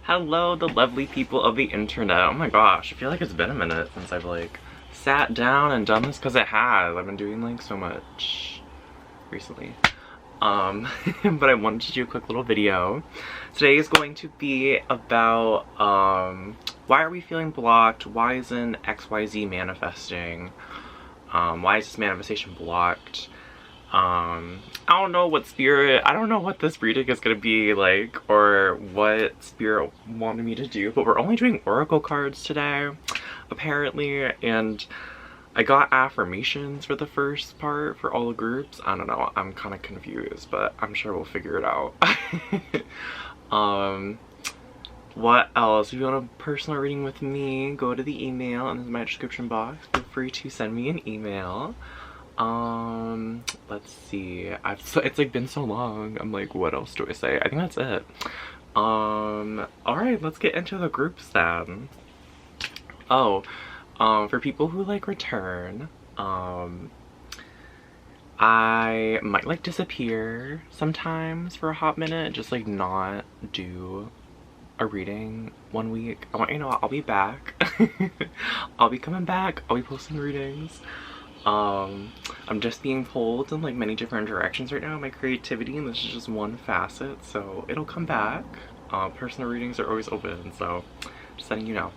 Hello, the lovely people of the internet. Oh my gosh, I feel like it's been a minute since I've like sat down and done this, because it has. I've been doing like so much recently. But I wanted to do a quick little video. Today is going to be about why are we feeling blocked? Why isn't XYZ manifesting? Why is this manifestation blocked? I don't know what this reading is gonna be like, or what spirit wanted me to do, but we're only doing oracle cards today, apparently, and I got affirmations for the first part for all the groups. I don't know, I'm kind of confused, but I'm sure we'll figure it out. What else? If you want a personal reading with me, go to the email in my description box. Feel free to send me an email. Let's see. It's like been so long. I'm like, what else do I say? I think that's it. Alright, let's get into the groups then. Oh, for people who like return, I might like disappear sometimes for a hot minute, just like not do a reading 1 week. I want you to know I'll be back. I'll be coming back. I'll be posting readings. I'm just being pulled in like many different directions right now, my creativity, and this is just one facet, so it'll come back. Personal readings are always open, so just letting you know.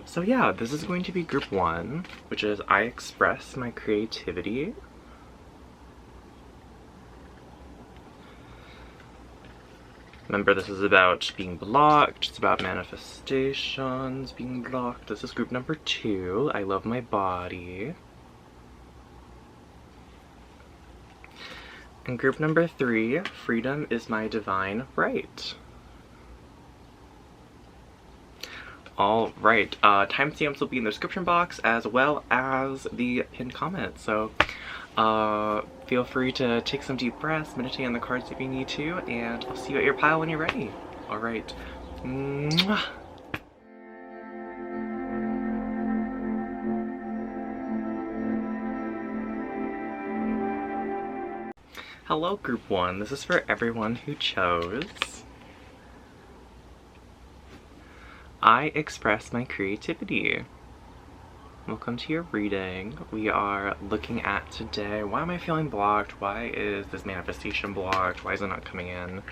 So yeah, this is going to be group 1, which is I express my creativity. Remember, this is about being blocked, it's about manifestations, being blocked. This is group number 2, I love my body. And group number 3, freedom is my divine right. Alright, timestamps will be in the description box as well as the pinned comment, so feel free to take some deep breaths, meditate on the cards if you need to, and I'll see you at your pile when you're ready. Alright. Mwah. Hello group 1, this is for everyone who chose I express my creativity. Welcome to your reading. We are looking at today, why am I feeling blocked? Why is this manifestation blocked? Why is it not coming in?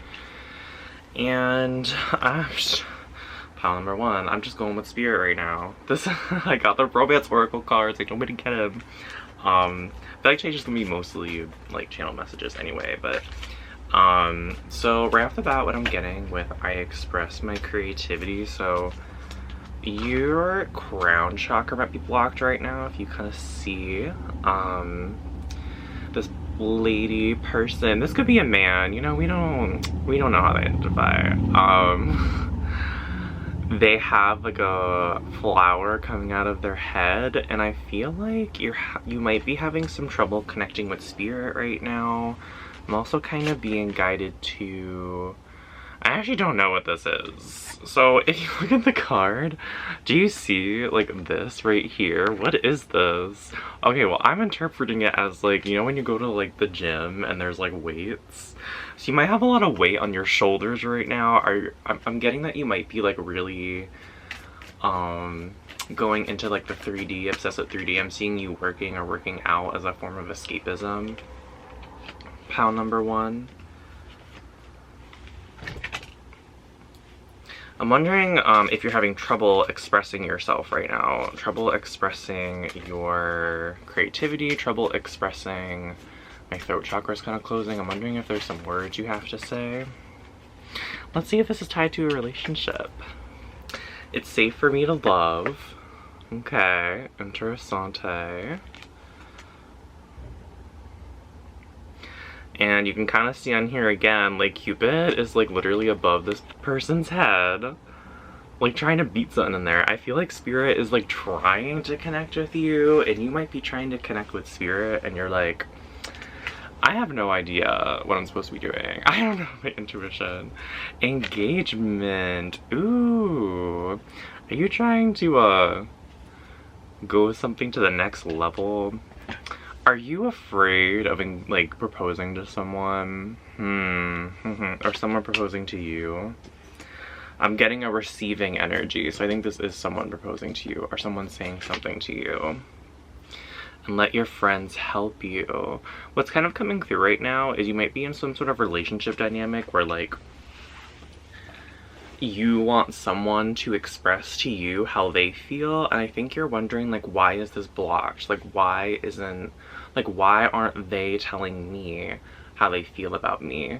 And pile number 1, I'm just going with spirit right now. I got the romance oracle cards, I don't want to get them. I feel like today's just gonna be mostly like channel messages anyway, but so right off the bat, what I'm getting with I express my creativity, so your crown chakra might be blocked right now. If you kind of see this lady person, this could be a man, you know, we don't know how to identify. They have like a flower coming out of their head, and I feel like you might be having some trouble connecting with spirit right now. I'm also kind of being guided to, I actually don't know what this is. So if you look at the card, do you see like this right here? What is this? Okay, well, I'm interpreting it as like, you know when you go to like the gym and there's like weights? So you might have a lot of weight on your shoulders right now. I'm getting that you might be like really going into like the 3D, obsessed with 3D. I'm seeing you working or working out as a form of escapism. Pile number 1. I'm wondering if you're having trouble expressing yourself right now. Trouble expressing your creativity, trouble expressing, my throat chakra is kind of closing. I'm wondering if there's some words you have to say. Let's see if this is tied to a relationship. It's safe for me to love. Okay, interessante. And you can kind of see on here again, like Cupid is like literally above this person's head, like trying to beat something in there. I feel like spirit is like trying to connect with you, and you might be trying to connect with spirit, and you're like, I have no idea what I'm supposed to be doing. I don't know my intuition. Engagement. Ooh. Are you trying to go something to the next level? Are you afraid of like proposing to someone? Or someone proposing to you? I'm getting a receiving energy. So I think this is someone proposing to you or someone saying something to you. And let your friends help you. What's kind of coming through right now is you might be in some sort of relationship dynamic where like you want someone to express to you how they feel, and I think you're wondering like, why is this blocked? Like, why aren't they telling me how they feel about me?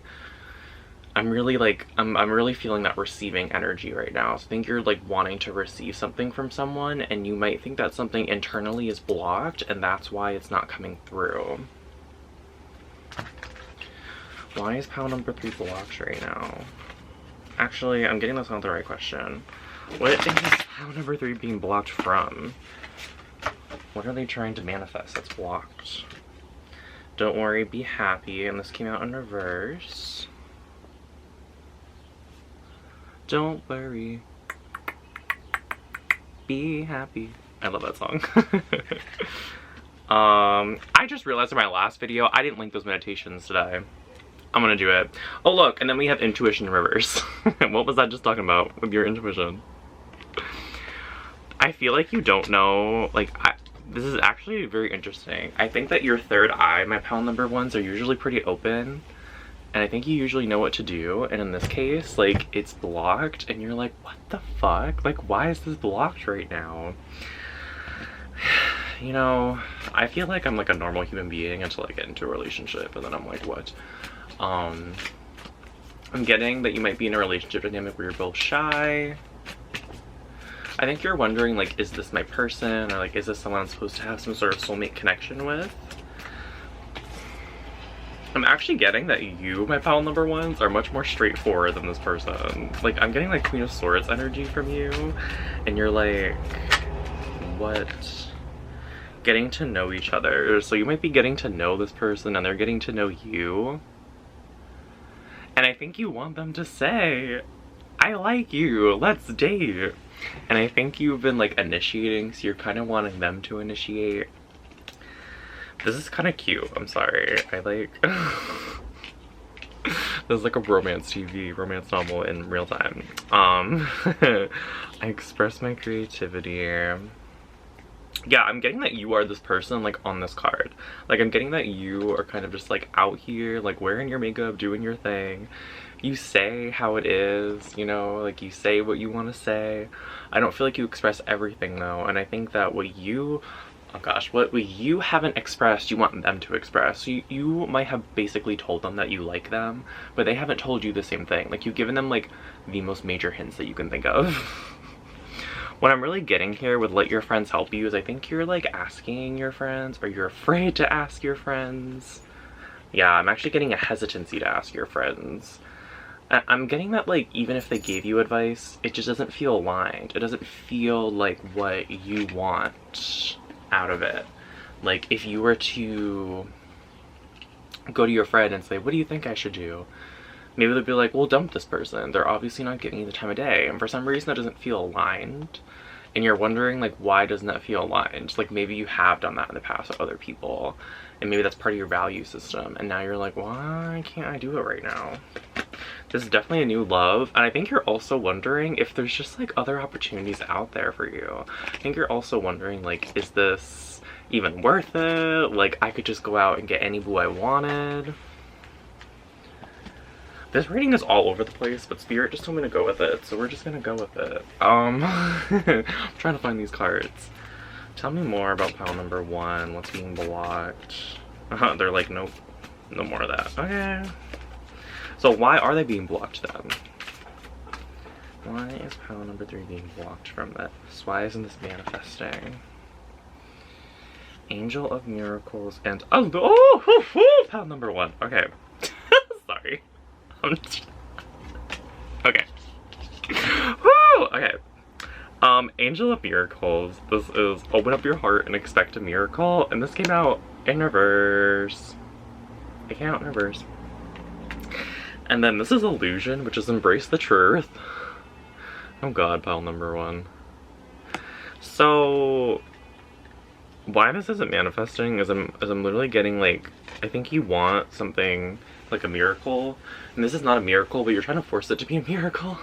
I'm really like, I'm really feeling that receiving energy right now. So I think you're like wanting to receive something from someone, and you might think that something internally is blocked, and that's why it's not coming through. Why is pile number 3 blocked right now? Actually, I'm getting that's not the right question. What is pile number 3 being blocked from? What are they trying to manifest that's blocked? Don't worry, be happy. And this came out in reverse. Don't worry, be happy. I love that song. I just realized in my last video, I didn't link those meditations today. I'm gonna do it. Oh look, and then we have intuition in reverse. What was I just talking about with your intuition? I feel like you don't know, like, this is actually very interesting. I think that your third eye, my pile number 1s, are usually pretty open. And I think you usually know what to do. And in this case, like, it's blocked and you're like, what the fuck? Like, why is this blocked right now? You know, I feel like I'm like a normal human being until I get into a relationship, and then I'm like, what? I'm getting that you might be in a relationship dynamic where you're both shy. I think you're wondering, like, is this my person? Or like, is this someone I'm supposed to have some sort of soulmate connection with? I'm actually getting that you, my pile number 1s, are much more straightforward than this person. Like, I'm getting like Queen of Swords energy from you, and you're like, what? Getting to know each other. So you might be getting to know this person and they're getting to know you. And I think you want them to say, I like you, let's date. And I think you've been like initiating, so you're kind of wanting them to initiate. This is kind of cute, I'm sorry. I like, this is like a romance novel in real time. I express my creativity. Yeah, I'm getting that you are this person, like, on this card. Like, I'm getting that you are kind of just, like, out here, like, wearing your makeup, doing your thing. You say how it is, you know, like, you say what you want to say. I don't feel like you express everything, though, and I think that what you, oh gosh, what you haven't expressed, you want them to express. So you might have basically told them that you like them, but they haven't told you the same thing. Like, you've given them, like, the most major hints that you can think of. What I'm really getting here with let your friends help you is I think you're like asking your friends, or you're afraid to ask your friends. Yeah, I'm actually getting a hesitancy to ask your friends. I'm getting that, like, even if they gave you advice, it just doesn't feel aligned. It doesn't feel like what you want out of it. Like, if you were to go to your friend and say, what do you think I should do? Maybe they'd be like, well, dump this person. They're obviously not giving you the time of day. And for some reason that doesn't feel aligned. And you're wondering, like, why doesn't that feel aligned? Like, maybe you have done that in the past with other people. And maybe that's part of your value system. And now you're like, why can't I do it right now? This is definitely a new love. And I think you're also wondering if there's just, like, other opportunities out there for you. I think you're also wondering, like, is this even worth it? Like, I could just go out and get any boo I wanted. This reading is all over the place, but Spirit just told me to go with it, so we're just gonna go with it. I'm trying to find these cards. Tell me more about pile number 1. What's being blocked? They're like, nope, no more of that. Okay. So why are they being blocked then? Why is pile number 3 being blocked from this? Why isn't this manifesting? Angel of Miracles and pile number 1. Okay. Sorry. Okay. Woo! Okay. Angel of Miracles. This is open up your heart and expect a miracle. And this came out in reverse. It came out in reverse. And then this is Illusion, which is embrace the truth. Oh god, pile number 1. So why this isn't manifesting is I'm literally getting, like, I think you want something like a miracle, and this is not a miracle, but you're trying to force it to be a miracle.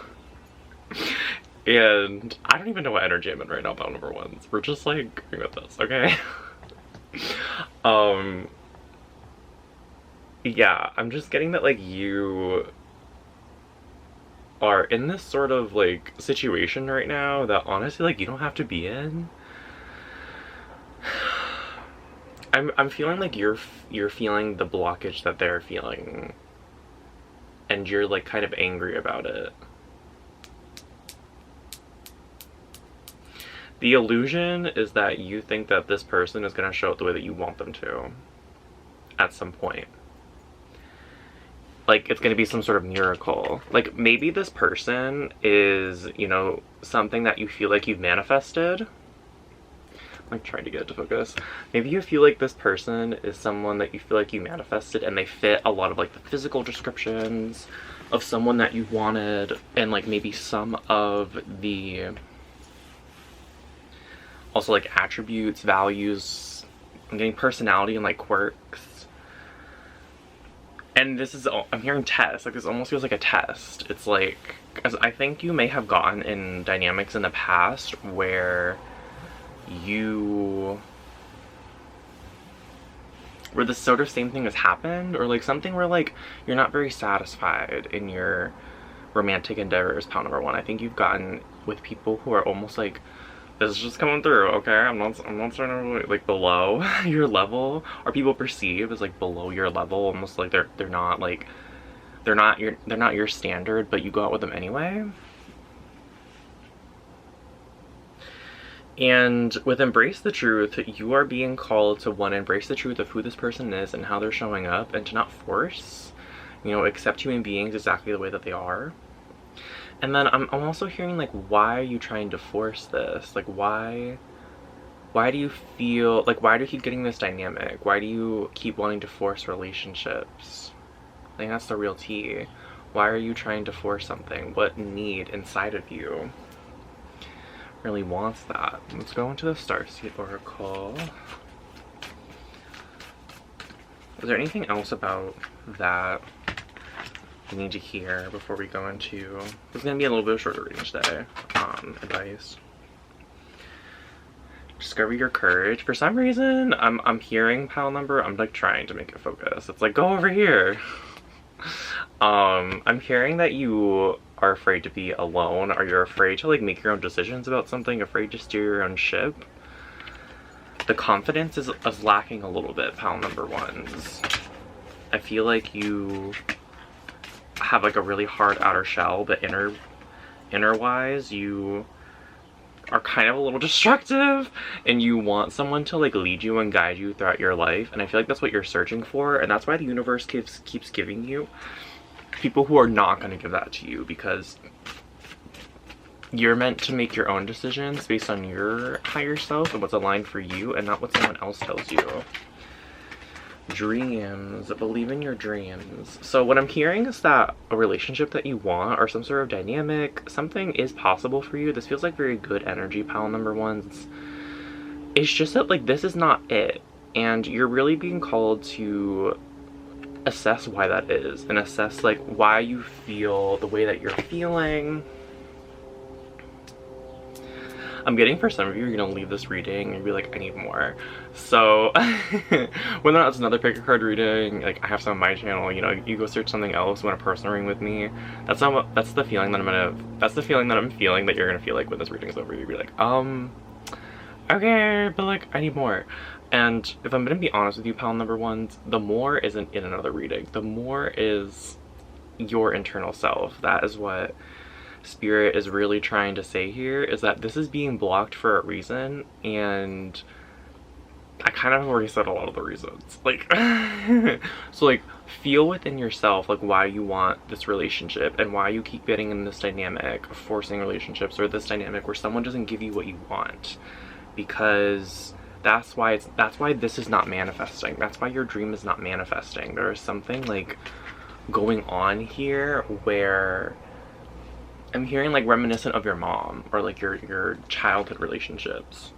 And I don't even know what energy I'm in right now, pile number ones. We're just like going with this, okay? Yeah, I'm just getting that like you are in this sort of like situation right now that honestly like you don't have to be in. I'm feeling like you're feeling the blockage that they're feeling, and you're like kind of angry about it. The illusion is that you think that this person is going to show up the way that you want them to at some point. Like, it's going to be some sort of miracle. Like, maybe this person is, you know, something that you feel like you've manifested. I'm like trying to get it to focus. Maybe you feel like this person is someone that you feel like you manifested, and they fit a lot of like the physical descriptions of someone that you wanted, and like maybe some of the also like attributes, values. I'm getting personality and like quirks. And this is, I'm hearing test, like this almost feels like a test. It's like, as I think you may have gotten in dynamics in the past where this sort of same thing has happened, or like something where like you're not very satisfied in your romantic endeavors, pile number one. I think you've gotten with people who are almost like, this is just coming through, okay? I'm not trying to like below your level, or people perceive as like below your level, almost like they're not like they're not your standard, but you go out with them anyway. And with Embrace the Truth, you are being called to one, embrace the truth of who this person is and how they're showing up, and to not force, you know, accept human beings exactly the way that they are. And then I'm also hearing like, why are you trying to force this? Like, why do you feel like, why do you keep getting this dynamic? Why do you keep wanting to force relationships? I think that's the real tea. Why are you trying to force something? What need inside of you really wants that? Let's go into the Starseed Oracle. Is there anything else about that we need to hear before we go into, it's going to be a little bit of shorter reading today, advice. Discover your courage. For some reason, I'm hearing pile number, I'm like trying to make it focus. It's like, go over here. I'm hearing that you are afraid to be alone, or you're afraid to like make your own decisions about something, afraid to steer your own ship. The confidence is lacking a little bit, pile number ones. I feel like you have like a really hard outer shell, but inner wise you are kind of a little destructive, and you want someone to like lead you and guide you throughout your life. And I feel like that's what you're searching for, and that's why the universe keeps giving you people who are not going to give that to you, because you're meant to make your own decisions based on your higher self and what's aligned for you, and not what someone else tells you. Dreams. Believe in your dreams. So what I'm hearing is that a relationship that you want, or some sort of dynamic, something is possible for you. This feels like very good energy, pile number ones. It's just that like this is not it, and you're really being called to assess why that is, and assess like why you feel the way that you're feeling. I'm getting, for some of you, you're gonna leave this reading and be like, I need more. So whether or not it's another pick a card reading, like I have some on my channel, you know, you go search something else, want a personal reading with me, that's the feeling that I'm feeling that you're gonna feel like when this reading is over. You'll be like, okay, but like I need more. And if I'm gonna be honest with you, pile number ones, the more isn't in another reading. The more is your internal self. That is what Spirit is really trying to say here, is that this is being blocked for a reason, and I kind of already said a lot of the reasons. Like, so like, feel within yourself like why you want this relationship, and why you keep getting in this dynamic of forcing relationships, or this dynamic where someone doesn't give you what you want, because that's why this is not manifesting. That's why your dream is not manifesting. There is something like going on here where I'm hearing like reminiscent of your mom, or like your childhood relationships,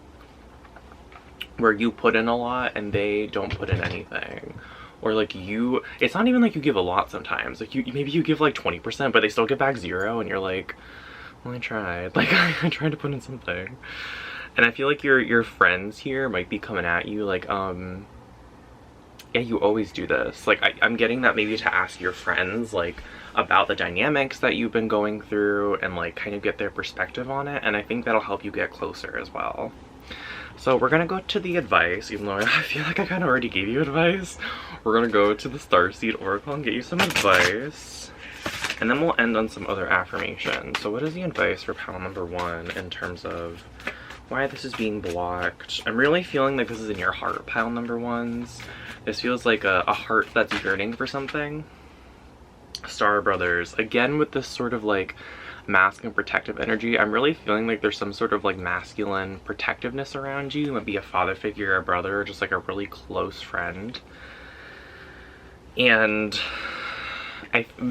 where you put in a lot and they don't put in anything. Or like it's not even like you give a lot sometimes. Like maybe you give like 20%, but they still give back 0, and you're like, Well, I tried. Like, I tried to put in something. And I feel like your friends here might be coming at you like, yeah, you always do this. Like, I'm getting that maybe to ask your friends, like, about the dynamics that you've been going through and, like, kind of get their perspective on it. And I think that'll help you get closer as well. So we're gonna go to the advice, even though I feel like I kind of already gave you advice. We're gonna go to the Starseed Oracle and get you some advice. And then we'll end on some other affirmations. So what is the advice for pile number 1 in terms of why this is being blocked? I'm really feeling like this is in your heart, pile number 1s. This feels like a heart that's yearning for something. Star Brothers, again with this sort of like masculine protective energy. I'm really feeling like there's some sort of like masculine protectiveness around you. It might be a father figure, a brother, or just like a really close friend. And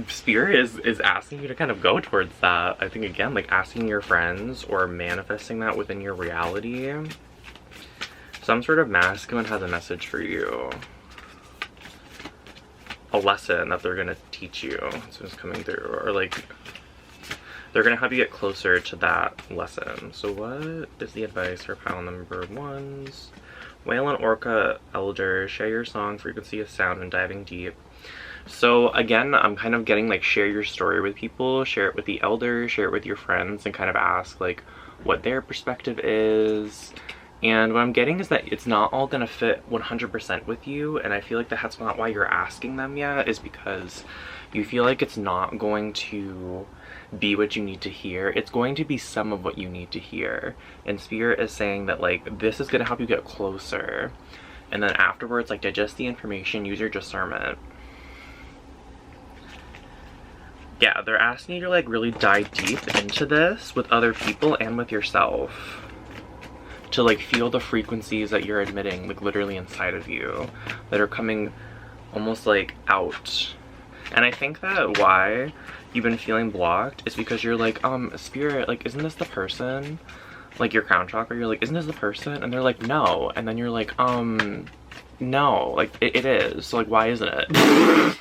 Spirit is asking you to kind of go towards that. I think again, like asking your friends or manifesting that within your reality. Some sort of masculine has a message for you. A lesson that they're gonna teach you. So it's coming through. Or like, they're gonna have you get closer to that lesson. So what is the advice for pile number 1s? Whale and Orca Elder, share your song, frequency of sound, and diving deep. So again, I'm kind of getting like share your story with people, share it with the elders, share it with your friends, and kind of ask like what their perspective is. And what I'm getting is that it's not all gonna fit 100% with you, and I feel like that's not why you're asking them yet, is because you feel like it's not going to be what you need to hear. It's going to be some of what you need to hear. And Spirit is saying that like this is gonna help you get closer, and then afterwards like digest the information, use your discernment. Yeah, they're asking you to like really dive deep into this with other people and with yourself, to like feel the frequencies that you're emitting like literally inside of you that are coming almost like out. And I think that why you've been feeling blocked is because you're like, Spirit, like, isn't this the person? Like your crown chakra, you're like, isn't this the person? And they're like, no. And then you're like, no, like it is. So like, why isn't it?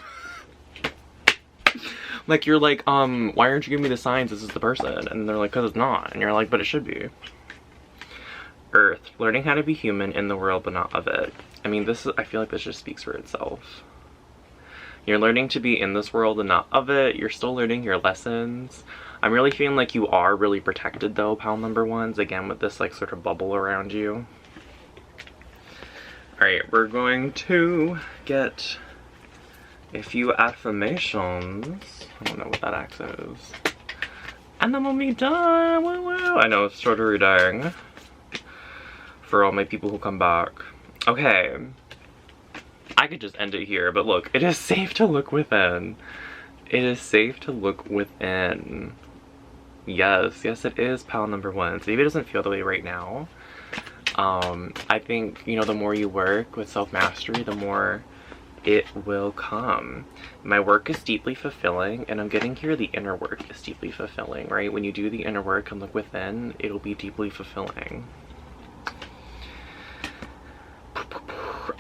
Like you're like, why aren't you giving me the signs this is the person? And they're like, because it's not. And you're like, but it should be. Earth, learning how to be human in the world but not of it. I mean, I feel like this just speaks for itself. You're learning to be in this world and not of it. You're still learning your lessons. I'm really feeling like you are really protected though, pile number 1s, again with this like sort of bubble around you. Alright, we're going to get a few affirmations. I don't know what that accent is. And then we'll be done. Woo woo. I know it's shorter reading for all my people who come back. Okay, I could just end it here, but look, it is safe to look within. It is safe to look within. Yes, yes it is, pile number 1. So maybe it doesn't feel the way right now. I think, you know, the more you work with self-mastery, the more it will come. My work is deeply fulfilling, and I'm getting here the inner work is deeply fulfilling, right? When you do the inner work and look within, it'll be deeply fulfilling.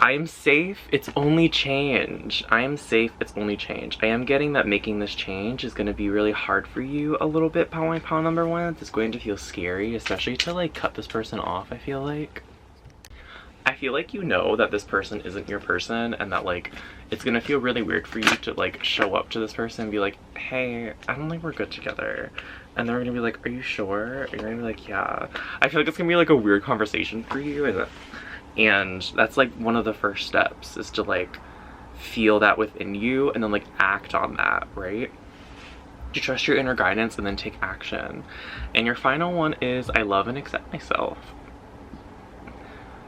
I am safe, it's only change. I am safe, it's only change. I am getting that making this change is going to be really hard for you a little bit, pile number 1. It's going to feel scary, especially to like cut this person off, I feel like. I feel like you know that this person isn't your person, and that like it's gonna feel really weird for you to like show up to this person and be like, hey, I don't think we're good together. And they're gonna be like, are you sure? And you're gonna be like, yeah. I feel like it's gonna be like a weird conversation for you, and that's like one of the first steps, is to like feel that within you and then like act on that, right? To trust your inner guidance and then take action. And your final one is, I love and accept myself.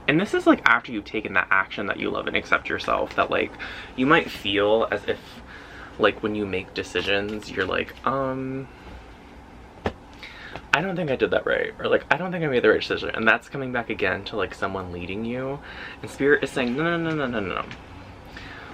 And this is like after you've taken that action that you love and accept yourself, that like you might feel as if like when you make decisions you're like, I don't think I did that right, or like I don't think I made the right decision, and that's coming back again to like someone leading you, and Spirit is saying no.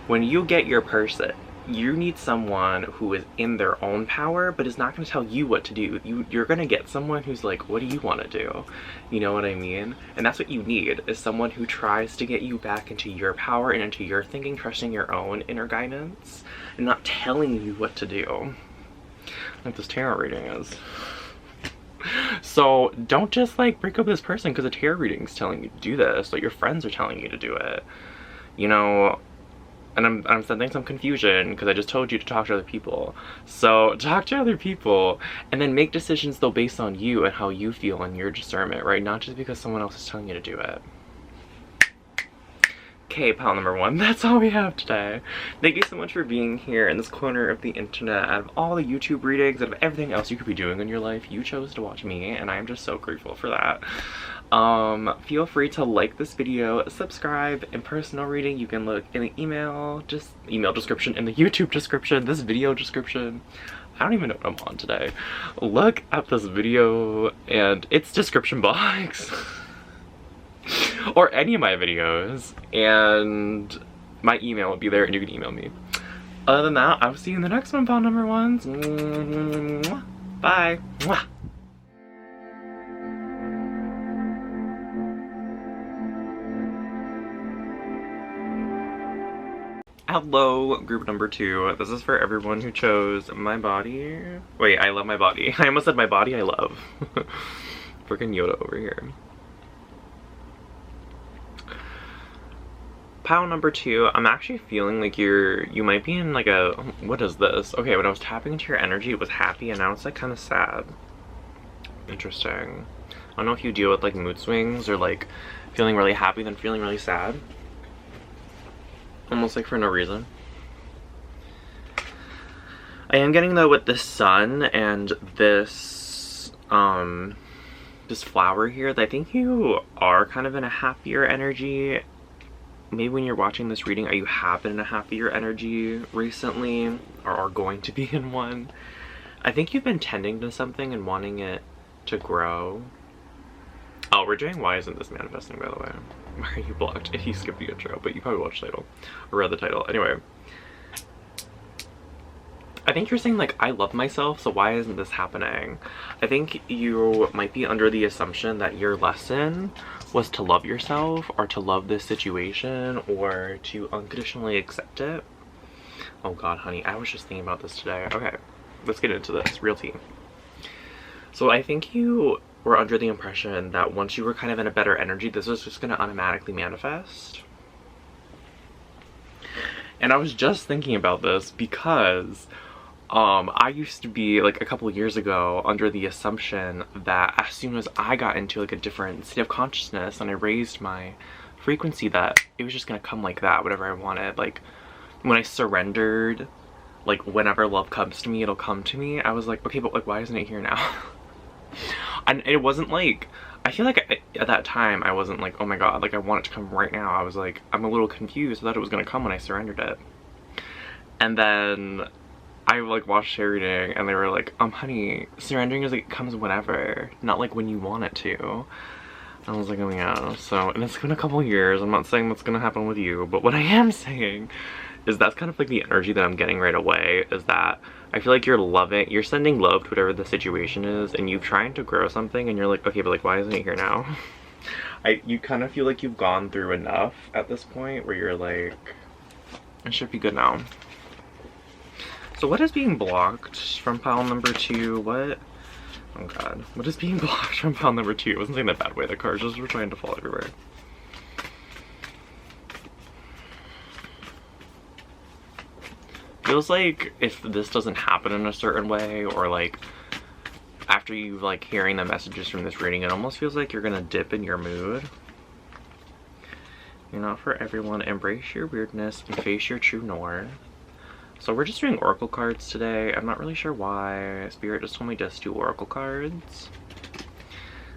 When you get your person, you need someone who is in their own power but is not going to tell you what to do. You're going to get someone who's like, what do you want to do? You know what I mean? And that's what you need, is someone who tries to get you back into your power and into your thinking, trusting your own inner guidance and not telling you what to do, like this tarot reading is. So don't just like break up with this person because a tarot reading's telling you to do this. Like your friends are telling you to do it. You know, and I'm sensing some confusion because I just told you to talk to other people. So talk to other people and then make decisions though based on you and how you feel and your discernment, right? Not just because someone else is telling you to do it. Okay, pal number one, that's all we have today. Thank you so much for being here in this corner of the internet. Out of all the YouTube readings, out of everything else you could be doing in your life, you chose to watch me, and I am just so grateful for that. Feel free to like this video, subscribe. In personal reading, you can look in the email description, in the YouTube description, this video description. I don't even know what I'm on today. Look at this video and its description box. Or any of my videos, and my email will be there and you can email me. Other than that, I'll see you in the next one, pal number ones. Bye. Hello, group number 2. This is for everyone who chose my body. Wait, I love my body. I almost said my body I love. Freaking Yoda over here. Pile number 2, I'm actually feeling like you might be in like a, what is this? Okay, when I was tapping into your energy, it was happy, and now it's like kind of sad. Interesting. I don't know if you deal with like mood swings or like feeling really happy then feeling really sad. Almost like for no reason. I am getting though with the sun and this, this flower here, that I think you are kind of in a happier energy. Maybe when you're watching this reading, you have been in a happier energy recently, or are going to be in one. I think you've been tending to something and wanting it to grow. Oh, we're doing Why Isn't This Manifesting, by the way. Why are you blocked? If you skipped the intro, but you probably watched the title, or read the title. Anyway. I think you're saying like, I love myself, so why isn't this happening? I think you might be under the assumption that your lesson was to love yourself, or to love this situation, or to unconditionally accept it. Oh god, honey, I was just thinking about this today. Okay, let's get into this. Real tea. So I think you were under the impression that once you were kind of in a better energy, this was just going to automatically manifest. And I was just thinking about this because I used to be, like, a couple years ago under the assumption that as soon as I got into like a different state of consciousness and I raised my frequency, that it was just gonna come like that, whatever I wanted. Like when I surrendered, like whenever love comes to me, it'll come to me. I was like, okay, but like why isn't it here now? And it wasn't like, I feel like at that time I wasn't like, oh my god, like I want it to come right now. I was like, I'm a little confused. I thought it was gonna come when I surrendered it. And then I like watched their reading and they were like, honey, surrendering is like, it comes whenever, not like when you want it to. And I was like, oh yeah. So, and it's been a couple years. I'm not saying that's gonna happen with you, but what I am saying is that's kind of like the energy that I'm getting right away, is that I feel like you're sending love to whatever the situation is, and you're trying to grow something and you're like, okay, but like why isn't it here now? You kind of feel like you've gone through enough at this point where you're like, it should be good now. So what is being blocked from pile number 2? What? Oh god. What is being blocked from pile number 2? It wasn't saying that bad way. The cards just were trying to fall everywhere. Feels like if this doesn't happen in a certain way, or like after you like hearing the messages from this reading, it almost feels like you're gonna dip in your mood. You're not for everyone. Embrace your weirdness and face your true north. So we're just doing oracle cards today. I'm not really sure why. Spirit just told me just do oracle cards.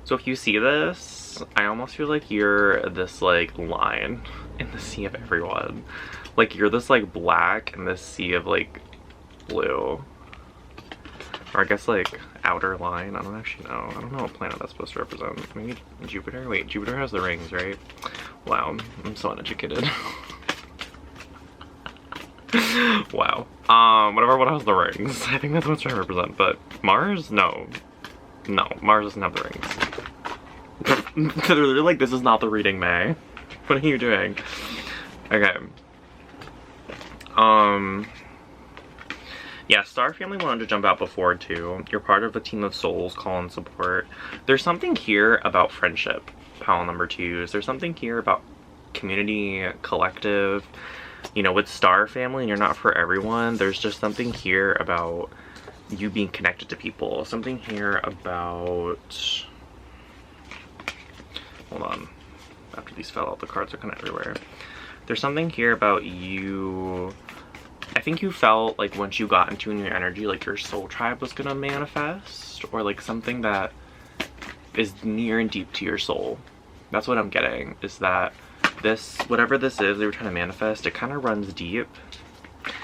So if you see this, I almost feel like you're this like line in the sea of everyone. Like you're this like black in this sea of like blue. Or I guess like outer line. I don't actually know. I don't know what planet that's supposed to represent. Maybe Jupiter? Wait, Jupiter has the rings, right? Wow, I'm so uneducated. Wow. Whatever one has the rings. I think that's what it's trying to represent, but Mars? No. No, Mars doesn't have the rings. They're like, this is not the reading, May. What are you doing? Okay. Yeah, Star Family wanted to jump out before too. You're part of a team of souls, call and support. There's something here about friendship, pile number 2s. There's something here about community, collective. You know, with Star Family and you're not for everyone, there's just something here about you being connected to people. Something here about... Hold on. After these fell out, the cards are kind of everywhere. There's something here about you... I think you felt like once you got into your energy, like your soul tribe was gonna manifest, or like something that is near and deep to your soul. That's what I'm getting, is that this, whatever this is they were trying to manifest, it kind of runs deep.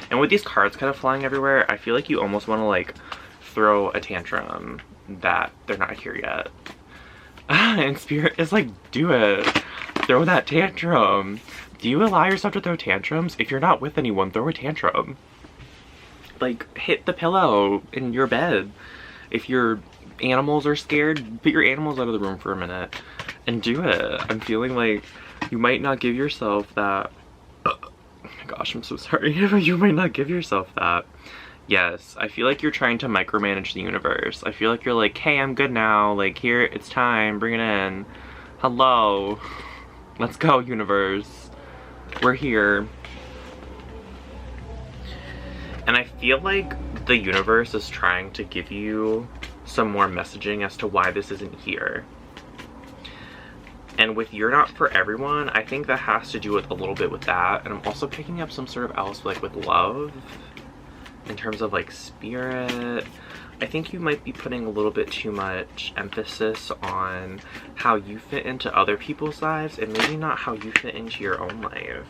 And with these cards kind of flying everywhere, I feel like you almost want to like throw a tantrum that they're not here yet. And Spirit is like, do it. Throw that tantrum. Do you allow yourself to throw tantrums? If you're not with anyone, throw a tantrum. Like, hit the pillow in your bed. If your animals are scared, put your animals out of the room for a minute and do it. I'm feeling like you might not give yourself that. Oh my gosh, I'm so sorry. You might not give yourself that. Yes, I feel like you're trying to micromanage the universe. I feel like you're like, hey, I'm good now. Like, here, it's time. Bring it in. Hello. Let's go, universe. We're here. And I feel like the universe is trying to give you some more messaging as to why this isn't here. And with you're not for everyone, I think that has to do with a little bit with that. And I'm also picking up some sort of else like with love. In terms of like spirit. I think you might be putting a little bit too much emphasis on how you fit into other people's lives and maybe not how you fit into your own life.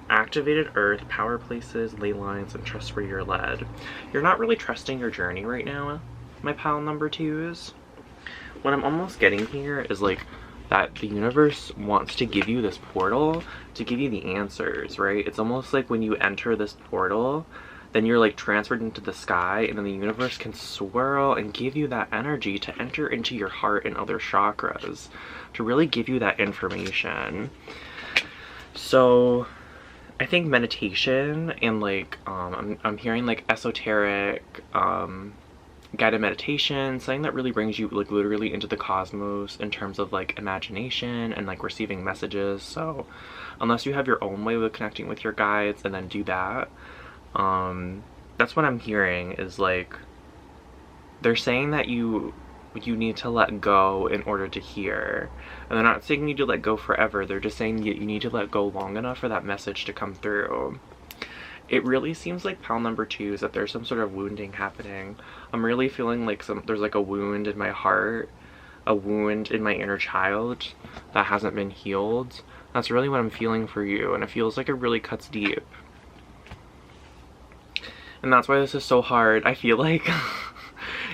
Activated earth, power places, ley lines, and trust where you're led. You're not really trusting your journey right now, my pile number 2s. What I'm almost getting here is like that the universe wants to give you this portal to give you the answers, right? It's almost like when you enter this portal, then you're like transferred into the sky, and then the universe can swirl and give you that energy to enter into your heart and other chakras to really give you that information. So I think meditation and like I'm hearing like esoteric guided meditation, something that really brings you like literally into the cosmos in terms of like imagination and like receiving messages. So unless you have your own way of connecting with your guides, and then do that. That's what I'm hearing, is like they're saying that you need to let go in order to hear. And they're not saying you need to let go forever, they're just saying you need to let go long enough for that message to come through. It really seems like pile number 2 is that there's some sort of wounding happening. I'm really feeling like there's like a wound in my heart, a wound in my inner child that hasn't been healed. That's really what I'm feeling for you, and it feels like it really cuts deep. And that's why this is so hard. I feel like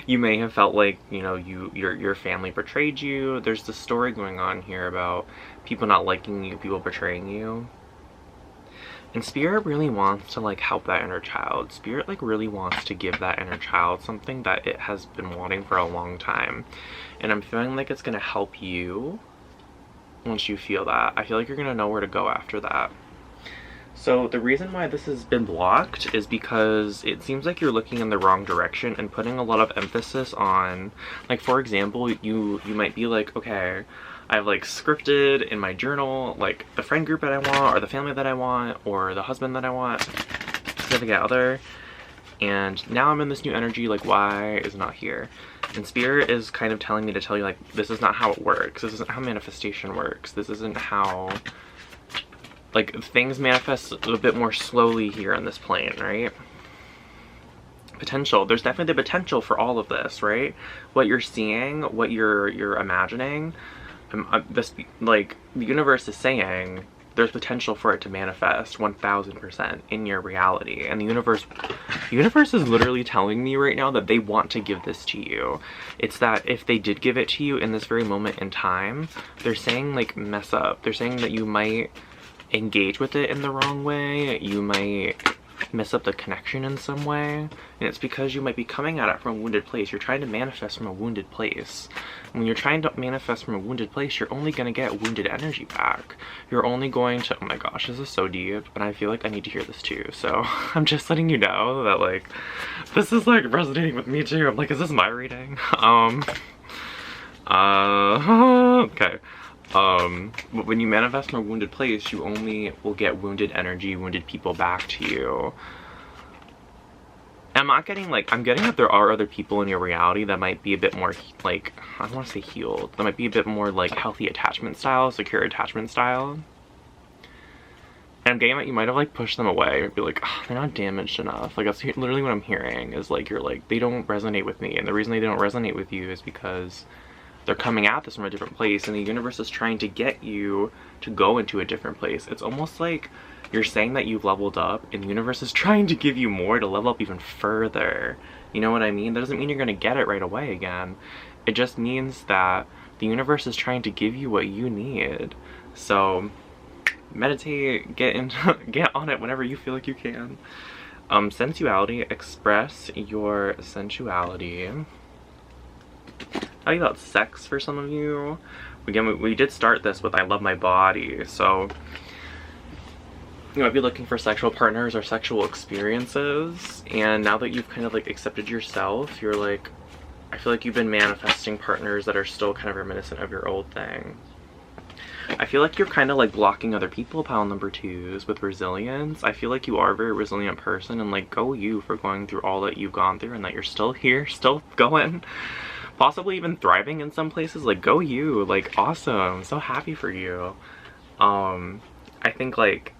you may have felt like, you know, your family betrayed you. There's this story going on here about people not liking you, people betraying you. And Spirit really wants to like help that inner child. Spirit like really wants to give that inner child something that it has been wanting for a long time. And I'm feeling like it's gonna help you once you feel that. I feel like you're gonna know where to go after that. So the reason why this has been blocked is because it seems like you're looking in the wrong direction and putting a lot of emphasis on, like, for example, you might be like, okay, I've like scripted in my journal like the friend group that I want, or the family that I want, or the husband that I want, significant other, and now I'm in this new energy, like why is it not here? And Spirit is kind of telling me to tell you like this is not how it works, this isn't how manifestation works, this isn't how like things manifest a bit more slowly here on this plane, right? Potential, there's definitely the potential for all of this, right? What you're seeing, what you're imagining, this, like, the universe is saying there's potential for it to manifest 1000% in your reality. And the universe is literally telling me right now that they want to give this to you. It's that if they did give it to you in this very moment in time, they're saying like mess up. They're saying that you might engage with it in the wrong way. You might mess up the connection in some way, and it's because you might be coming at it from a wounded place. You're trying to manifest from a wounded place. When you're trying to manifest from a wounded place, you're only going to get wounded energy back. You're only going to, oh my gosh, this is so deep, and I feel like I need to hear this too. So I'm just letting you know that like this is like resonating with me too. I'm like, is this my reading? Okay. When you manifest from a wounded place, you only will get wounded energy, wounded people back to you. I'm not getting like, I'm getting that there are other people in your reality that might be a bit more like, I don't want to say healed, that might be a bit more like healthy attachment style, secure attachment style. And I'm getting that you might have like pushed them away and be like, oh, they're not damaged enough. Like that's literally what I'm hearing is like, you're like, they don't resonate with me. And the reason they don't resonate with you is because they're coming at this from a different place, and the universe is trying to get you to go into a different place. It's almost like you're saying that you've leveled up, and the universe is trying to give you more to level up even further. You know what I mean? That doesn't mean you're going to get it right away again. It just means that the universe is trying to give you what you need. So meditate, get on it whenever you feel like you can. Sensuality, express your sensuality. How about sex for some of you? Again, we did start this with I love my body, so you might be looking for sexual partners or sexual experiences, and now that you've kind of like accepted yourself, you're like, I feel like you've been manifesting partners that are still kind of reminiscent of your old thing. I feel like you're kind of like blocking other people, pile number 2s, with resilience. I feel like you are a very resilient person, and like go you for going through all that you've gone through, and that you're still here, still going. Possibly even thriving in some places. Like go you, like awesome, so happy for you. I think like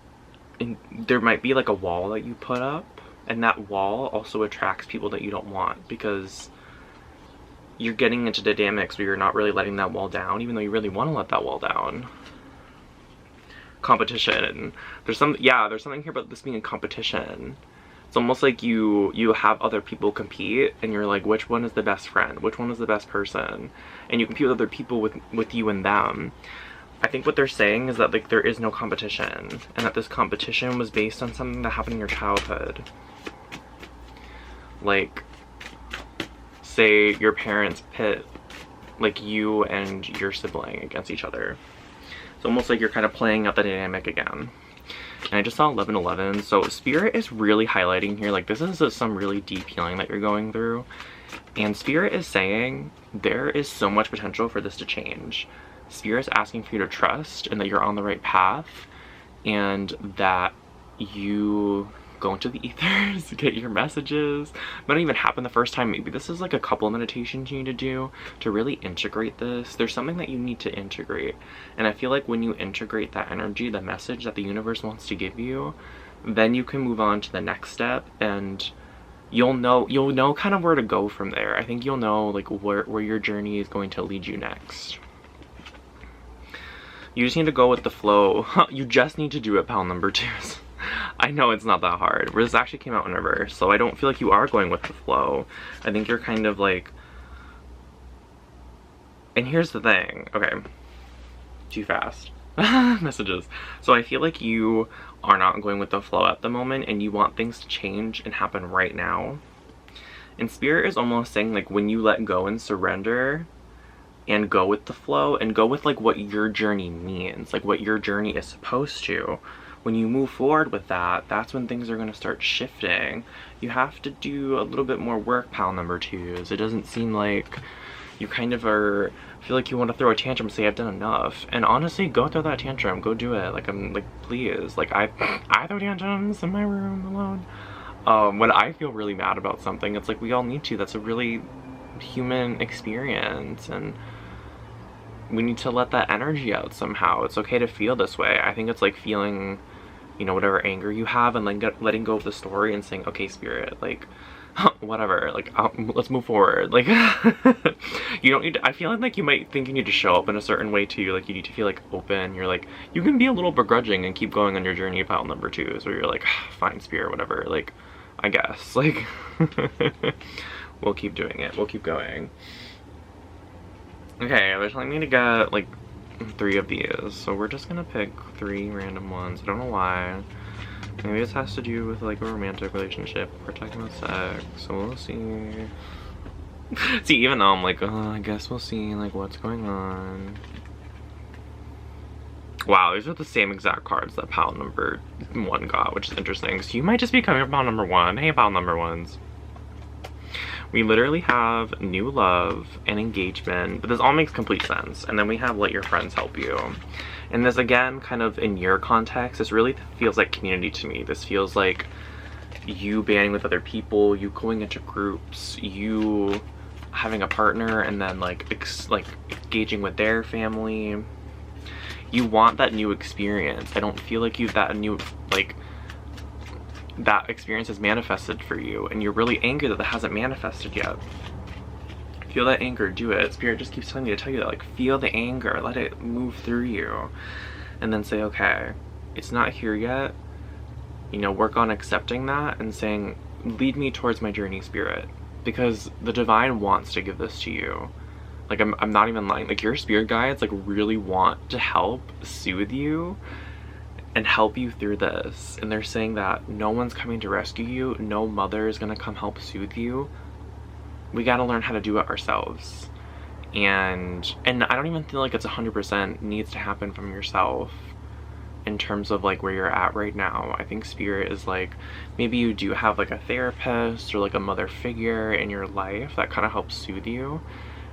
there might be like a wall that you put up, and that wall also attracts people that you don't want, because you're getting into dynamics where you're not really letting that wall down, even though you really want to let that wall down. Competition. There's something here about this being a competition. It's almost like you have other people compete, and you're like, which one is the best friend? Which one is the best person? And you compete with other people with you and them. I think what they're saying is that like there is no competition, and that this competition was based on something that happened in your childhood. Like, say your parents pit like you and your sibling against each other. It's almost like you're kind of playing out the dynamic again. And I just saw 1111, so Spirit is really highlighting here, like this is some really deep healing that you're going through. And Spirit is saying there is so much potential for this to change. Spirit is asking for you to trust, and that you're on the right path, and that you go into the ethers, get your messages. It might not even happen the first time. Maybe this is like a couple of meditations you need to do to really integrate this. There's something that you need to integrate, and I feel like when you integrate that energy, the message that the universe wants to give you, then you can move on to the next step, and you'll know kind of where to go from there. I think you'll know like where your journey is going to lead you next. You just need to go with the flow. You just need to do it, pal number 2s. I know it's not that hard. This actually came out in reverse, so I don't feel like you are going with the flow. I think you're kind of like... And here's the thing. Okay. Too fast. Messages. So I feel like you are not going with the flow at the moment, and you want things to change and happen right now. And Spirit is almost saying like when you let go and surrender and go with the flow and go with like what your journey means, like what your journey is supposed to, when you move forward with that, that's when things are going to start shifting. You have to do a little bit more work, pal number 2s. It doesn't seem like you kind of are, feel like you want to throw a tantrum, say I've done enough. And honestly, go throw that tantrum, go do it. Like, I'm like, please. Like, I throw tantrums in my room alone. When I feel really mad about something, it's like we all need to. That's a really human experience, and we need to let that energy out somehow. It's okay to feel this way. I think it's like feeling, you know, whatever anger you have, and then letting go of the story and saying, okay, Spirit, like, whatever, like, let's move forward. Like, you don't need to, I feel like you might think you need to show up in a certain way too. Like, you need to feel like open. You're like, you can be a little begrudging and keep going on your journey, pile number 2s, where you're like, fine, Spirit, whatever, like, I guess, like, we'll keep doing it, we'll keep going. Okay, they're telling me to get like 3 of these, so we're just gonna pick 3 random ones. I don't know why. Maybe this has to do with like a romantic relationship. We're talking about sex, so we'll see. See, even though I'm like, oh, I guess we'll see like what's going on. Wow, these are the same exact cards that pile number 1 got, which is interesting. So you might just be coming from pile number 1. Hey, pile number 1s. We literally have new love and engagement, but this all makes complete sense. And then we have let your friends help you. And this, again, kind of in your context, this really feels like community to me. This feels like you banding with other people, you going into groups, you having a partner, and then like engaging with their family. You want that new experience. I don't feel like that experience has manifested for you, and you're really angry that hasn't manifested yet. Feel that anger, do it. Spirit just keeps telling me to tell you that, like, feel the anger, let it move through you, and then say, okay, it's not here yet. You know, work on accepting that and saying, lead me towards my journey, Spirit, because the divine wants to give this to you. Like, I'm not even lying. Like, your spirit guides, like, really want to help soothe you and help you through this. And they're saying that no one's coming to rescue you. No mother is gonna come help soothe you. We gotta learn how to do it ourselves. And I don't even feel like it's 100% needs to happen from yourself in terms of like where you're at right now. I think Spirit is like, maybe you do have like a therapist or like a mother figure in your life that kind of helps soothe you.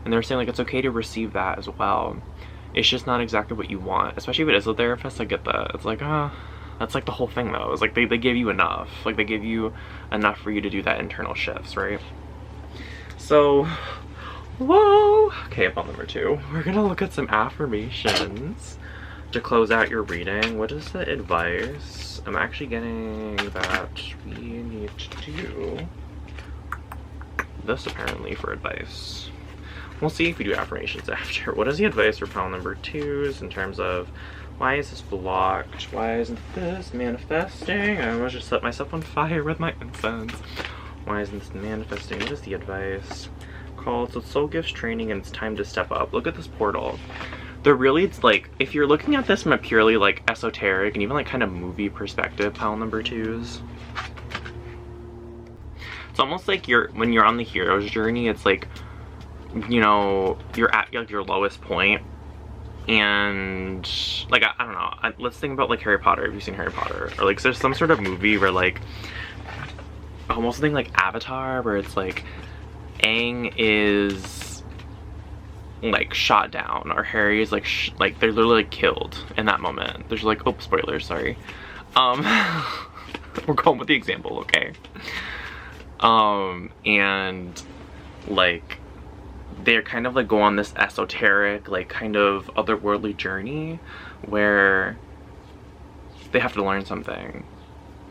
And they're saying like it's okay to receive that as well. It's just not exactly what you want, especially if it is a therapist. I get that. It's like, that's like the whole thing though. It's like they give you enough. Like they give you enough for you to do that internal shifts, right? So, whoa. Okay, up on number 2. We're gonna look at some affirmations to close out your reading. What is the advice? I'm actually getting that we need to do this apparently for advice. We'll see if we do affirmations after. What is the advice for pile number 2s in terms of why is this blocked? Why isn't this manifesting? I almost just set myself on fire with my incense. Why isn't this manifesting? What is the advice? Called so soul gifts training and it's time to step up. Look at this portal. They're really, it's like, if you're looking at this from a purely like esoteric and even like kind of movie perspective, pile number 2s. It's almost like when you're on the hero's journey, it's like, you know, you're at like your lowest point, and like I don't know, let's think about like Harry Potter. Have you seen Harry Potter? Or like there's some sort of movie where like almost something like Avatar where it's like Aang is like shot down, or Harry is like they're literally like killed in that moment. There's like, oh, spoilers, sorry. We're going with the example, okay? And like they're kind of like go on this esoteric, like kind of otherworldly journey where they have to learn something,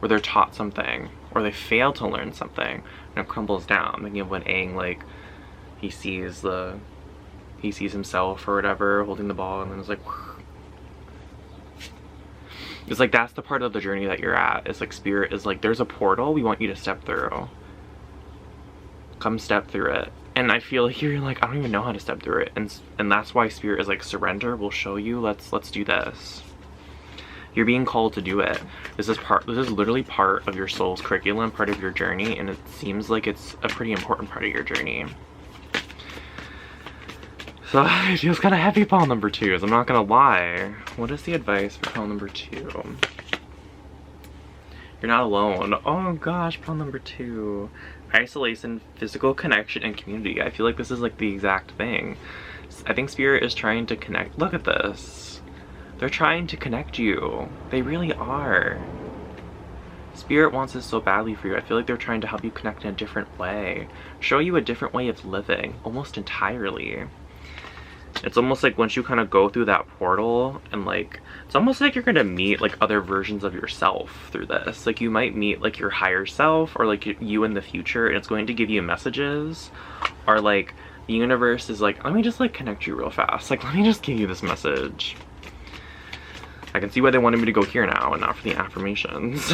or they're taught something, or they fail to learn something, and it crumbles down. Thinking of when Aang, like, he sees himself or whatever holding the ball, and then it's like, it's like that's the part of the journey that you're at. It's like Spirit is like, there's a portal we want you to step through. Come step through it. And I feel like you're like, I don't even know how to step through it. And that's why Spirit is like, surrender, we'll show you, let's do this. You're being called to do it. This is literally part of your soul's curriculum, part of your journey, and it seems like it's a pretty important part of your journey. So it feels kind of heavy, pile number 2s, I'm not gonna lie. What is the advice for pile number 2? You're not alone. Oh gosh, pile number 2. Isolation, physical connection, and community. I feel like this is like the exact thing. I think Spirit is trying to connect. Look at this. They're trying to connect you. They really are. Spirit wants this so badly for you. I feel like they're trying to help you connect in a different way. Show you a different way of living, almost entirely. It's almost like once you kind of go through that portal, and like, it's almost like you're gonna meet like other versions of yourself through this. Like you might meet like your higher self, or like you in the future, and it's going to give you messages, or like the universe is like, let me just like connect you real fast. Like, let me just give you this message. I can see why they wanted me to go here now and not for the affirmations.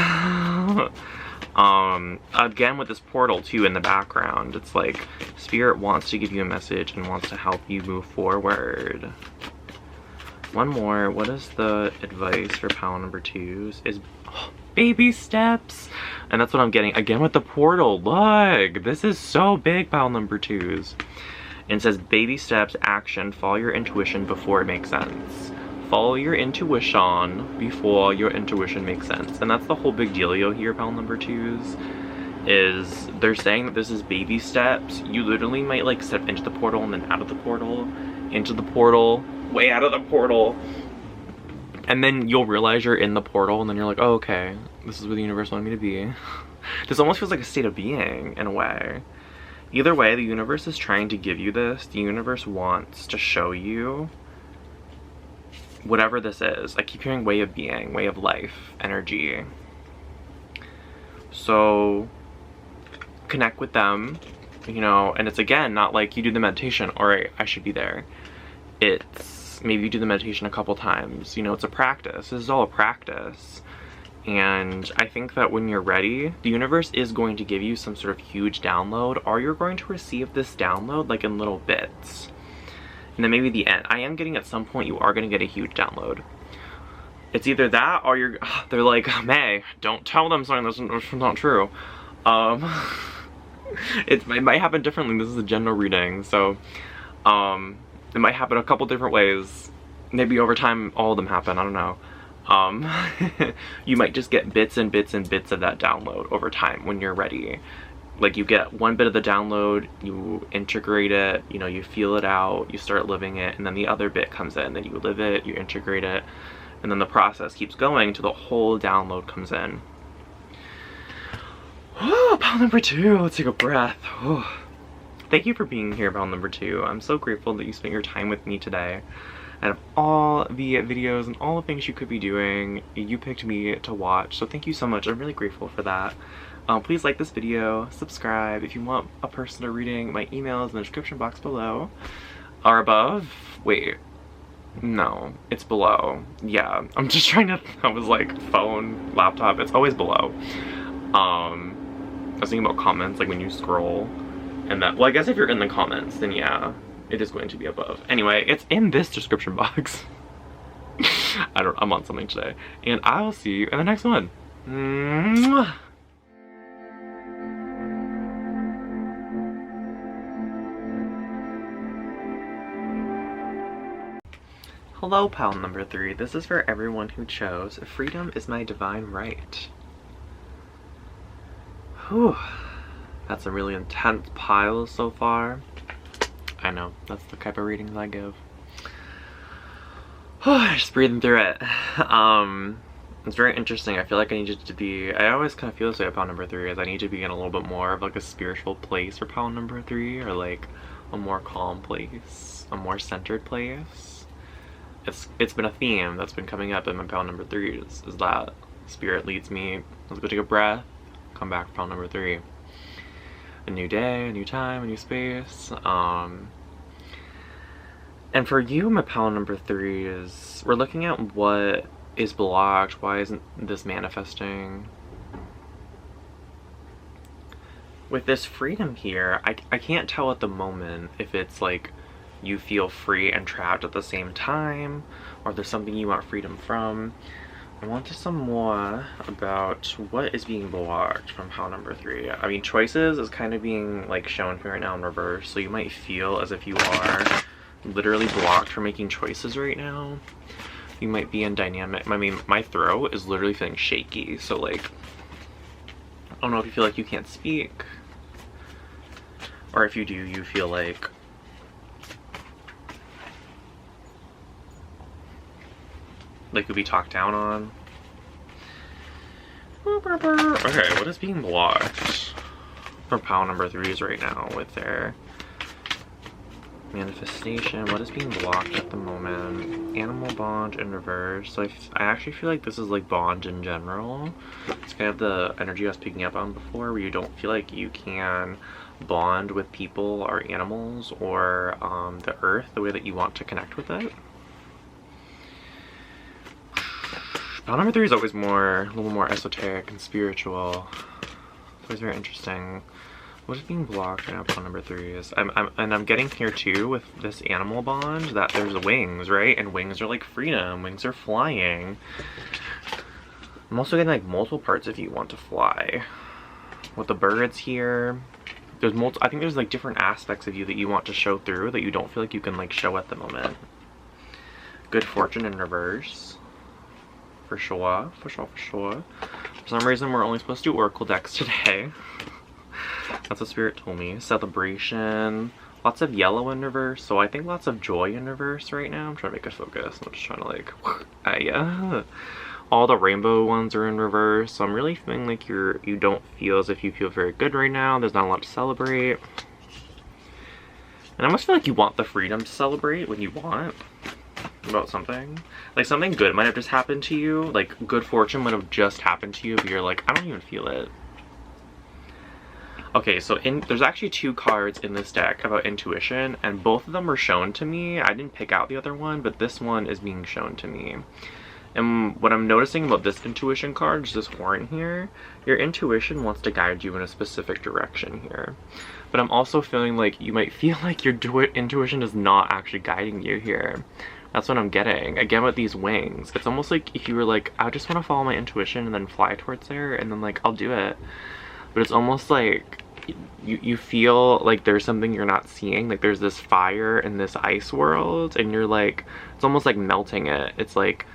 Again with this portal too in the background, it's like Spirit wants to give you a message and wants to help you move forward. One more. What is the advice for pile number 2s? Baby steps. And that's what I'm getting again with the portal. Look, this is so big, pile number 2s. And it says baby steps, action, follow your intuition before it makes sense. Follow your intuition before your intuition makes sense. And that's the whole big dealio here, pile number 2s. Is they're saying that this is baby steps. You literally might like step into the portal and then out of the portal, into the portal, way out of the portal. And then you'll realize you're in the portal and then you're like, oh, okay, this is where the universe wanted me to be. This almost feels like a state of being in a way. Either way, the universe is trying to give you this. The universe wants to show you whatever this is. I keep hearing way of being, way of life, energy. So connect with them, you know, and it's again, not like you do the meditation, all right, I should be there. It's maybe you do the meditation a couple times, you know, it's a practice. This is all a practice. And I think that when you're ready, the universe is going to give you some sort of huge download, or you're going to receive this download like in little bits. And then maybe the end. I am getting at some point you are going to get a huge download. It's either that or they're like, May, don't tell them something that's not true. It might happen differently. This is a general reading, so it might happen a couple different ways. Maybe over time all of them happen, I don't know. You might just get bits and bits and bits of that download over time when you're ready. Like you get one bit of the download, you integrate it, you know, you feel it out, you start living it, and then the other bit comes in, then you live it, you integrate it, and then the process keeps going until the whole download comes in. Oh, pile number 2, let's take a breath. Oh. Thank you for being here, pile number 2. I'm so grateful that you spent your time with me today. Out of all the videos and all the things you could be doing, you picked me to watch, so thank you so much. I'm really grateful for that. Please like this video, subscribe. If you want a personal reading, my email is in the description box below. Or above? Wait. No, it's below. Yeah, I'm just trying to, I was like, phone, laptop, it's always below. I was thinking about comments, like when you scroll, and that, well, I guess if you're in the comments, then yeah, it is going to be above. Anyway, it's in this description box. I'm on something today. And I will see you in the next one. Mwah. Hello, pal number 3. This is for everyone who chose freedom is my divine right. Whew. That's a really intense pile so far. I know, that's the type of readings I give. Just breathing through it. It's very interesting. I feel like I need to be, I always kind of feel this way about pile number 3, is I need to be in a little bit more of like a spiritual place for pile number 3, or like a more calm place, a more centered place. It's been a theme that's been coming up in my pile number 3s, is that spirit leads me, let's go take a breath, come back for pile number 3. A new day, a new time, a new space. And for you, my pile number 3 is, we're looking at what is blocked, why isn't this manifesting? With this freedom here, I can't tell at the moment if it's like you feel free and trapped at the same time, or there's something you want freedom from. I want to some more about what is being blocked from pile number 3. I mean, choices is kind of being like shown here right now in reverse, so you might feel as if you are literally blocked from making choices right now. You might be in dynamic. I mean, my throat is literally feeling shaky, so like, I don't know if you feel like you can't speak, or if you do, you feel like could be talked down on. Okay, what is being blocked for pile number 3s right now with their manifestation? What is being blocked at the moment? Animal bond in reverse. So I actually feel like this is like bond in general. It's kind of the energy I was picking up on before, where you don't feel like you can bond with people or animals or the earth the way that you want to connect with it. Pile number 3 is always a little more esoteric and spiritual. It's always very interesting. What is being blocked right now, pile number 3 is, I'm getting here too with this animal bond that there's wings, right? And wings are like freedom, wings are flying. I'm also getting like multiple parts of you want to fly. With the birds here, there's I think there's like different aspects of you that you want to show through that you don't feel like you can like show at the moment. Good fortune in reverse. For sure, for sure, for sure. For some reason, we're only supposed to do Oracle decks today. That's what Spirit told me. Celebration. Lots of yellow in reverse, so I think lots of joy in reverse right now. I'm trying to make it focus. I'm just trying to like, yeah. All the rainbow ones are in reverse, so I'm really feeling like you don't feel as if you feel very good right now. There's not a lot to celebrate. And I almost feel like you want the freedom to celebrate when you want about something. Like something good might have just happened to you. Like good fortune might have just happened to you, but you're like, I don't even feel it. Okay, so there's actually 2 cards in this deck about intuition, and both of them were shown to me. I didn't pick out the other one, but this one is being shown to me. And what I'm noticing about this intuition card, just this horn here, your intuition wants to guide you in a specific direction here. But I'm also feeling like you might feel like your intuition is not actually guiding you here. That's what I'm getting. Again, with these wings, it's almost like if you were like, I just want to follow my intuition and then fly towards there, and then like, I'll do it. But it's almost like you feel like there's something you're not seeing. Like there's this fire in this ice world, and you're like, it's almost like melting it. It's like